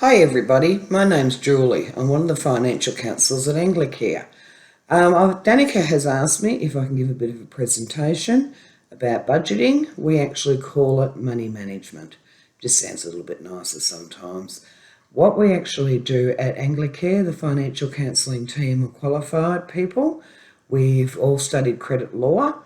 Hi everybody, my name's Julie. I'm one of the financial counsellors at Anglicare. Danica has asked me if I can give a bit of a presentation about budgeting. We actually call it money management. Just sounds a little bit nicer sometimes. What we actually do at Anglicare, the financial counselling team are qualified people. We've all studied credit law.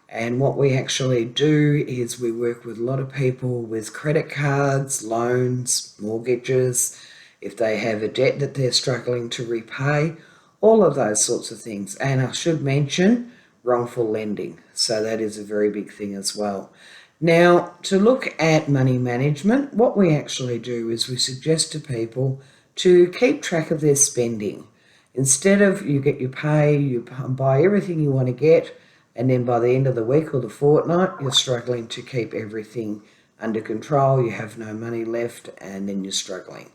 And what we actually do is we work with a lot of people with credit cards, loans, mortgages, if they have a debt that they're struggling to repay, all of those sorts of things. And I should mention wrongful lending. So that is a very big thing as well. Now, to look at money management, what we actually do is we suggest to people to keep track of their spending. Instead of you get your pay, you buy everything you want to get, and then by the end of the week or the fortnight, you're struggling to keep everything under control. You have no money left, and then you're struggling.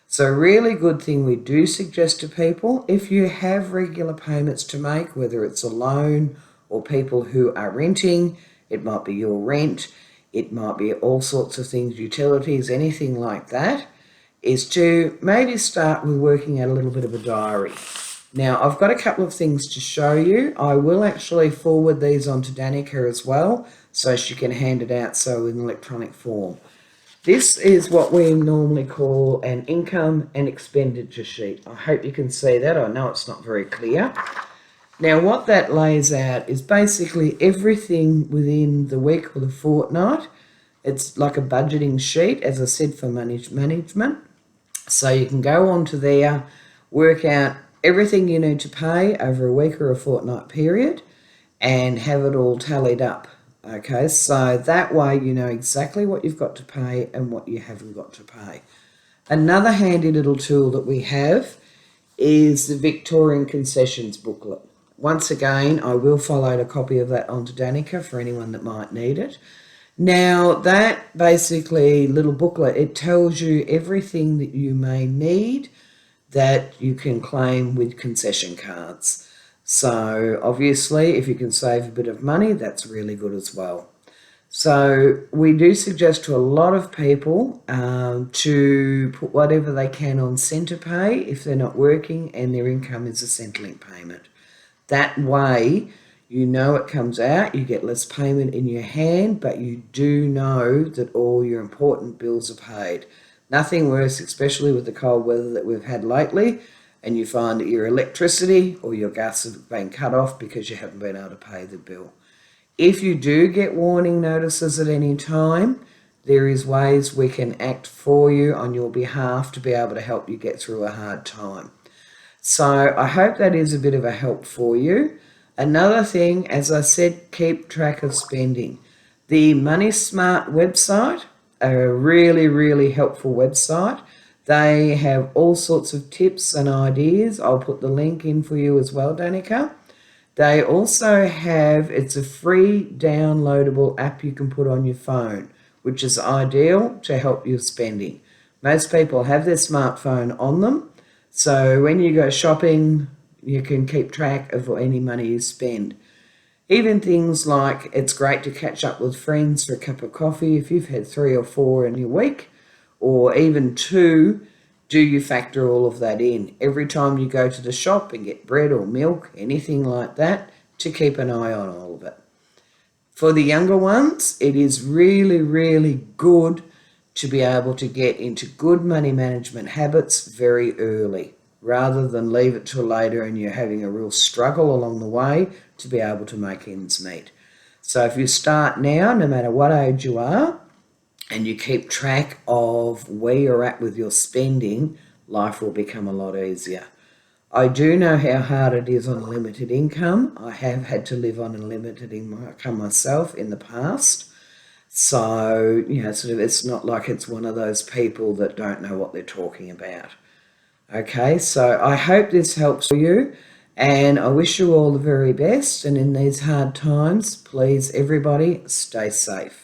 So a really good thing we do suggest to people, if you have regular payments to make, whether it's a loan or people who are renting, it might be your rent, it might be all sorts of things, utilities, anything like that, is to maybe start with working out a little bit of a diary. Now, I've got a couple of things to show you. I will actually forward these on to Danica as well, so she can hand it out so in electronic form. This is what we normally call an income and expenditure sheet. I hope you can see that. I know it's not very clear. Now, what that lays out is basically everything within the week or the fortnight. It's like a budgeting sheet, as I said, for management. So you can go onto there, work out everything you need to pay over a week or a fortnight period and have it all tallied up. Okay, so that way you know exactly what you've got to pay and what you haven't got to pay. Another handy little tool that we have is the Victorian Concessions booklet. Once again, I will follow a copy of that onto Danica for anyone that might need it. Now, that basically little booklet, it tells you everything that you may need that you can claim with concession cards. So obviously, if you can save a bit of money, that's really good as well. So we do suggest to a lot of people to put whatever they can on Centre Pay if they're not working and their income is a Centrelink payment. That way, you know it comes out, you get less payment in your hand, but you do know that all your important bills are paid. Nothing worse, especially with the cold weather that we've had lately, and you find that your electricity or your gas have been cut off because you haven't been able to pay the bill. If you do get warning notices at any time, there is ways we can act for you on your behalf to be able to help you get through a hard time. So I hope that is a bit of a help for you. Another thing, as I said, keep track of spending. The Money Smart website, a really, really helpful website. They have all sorts of tips and ideas. I'll put the link in for you as well, Danica. They also have, it's a free downloadable app you can put on your phone, which is ideal to help your spending. Most people have their smartphone on them, so when you go shopping, you can keep track of any money you spend. Even things like it's great to catch up with friends for a cup of coffee if you've had 3 or 4 in your week, or even 2, do you factor all of that in? Every time you go to the shop and get bread or milk, anything like that, to keep an eye on all of it. For the younger ones, it is really, really good to be able to get into good money management habits very early, rather than leave it till later and you're having a real struggle along the way to be able to make ends meet. So if you start now, no matter what age you are, and you keep track of where you're at with your spending, life will become a lot easier. I do know how hard it is on a limited income. I have had to live on a limited income myself in the past. So, it's not like it's one of those people that don't know what they're talking about. Okay, so I hope this helps you, and I wish you all the very best. And in these hard times, please, everybody, stay safe.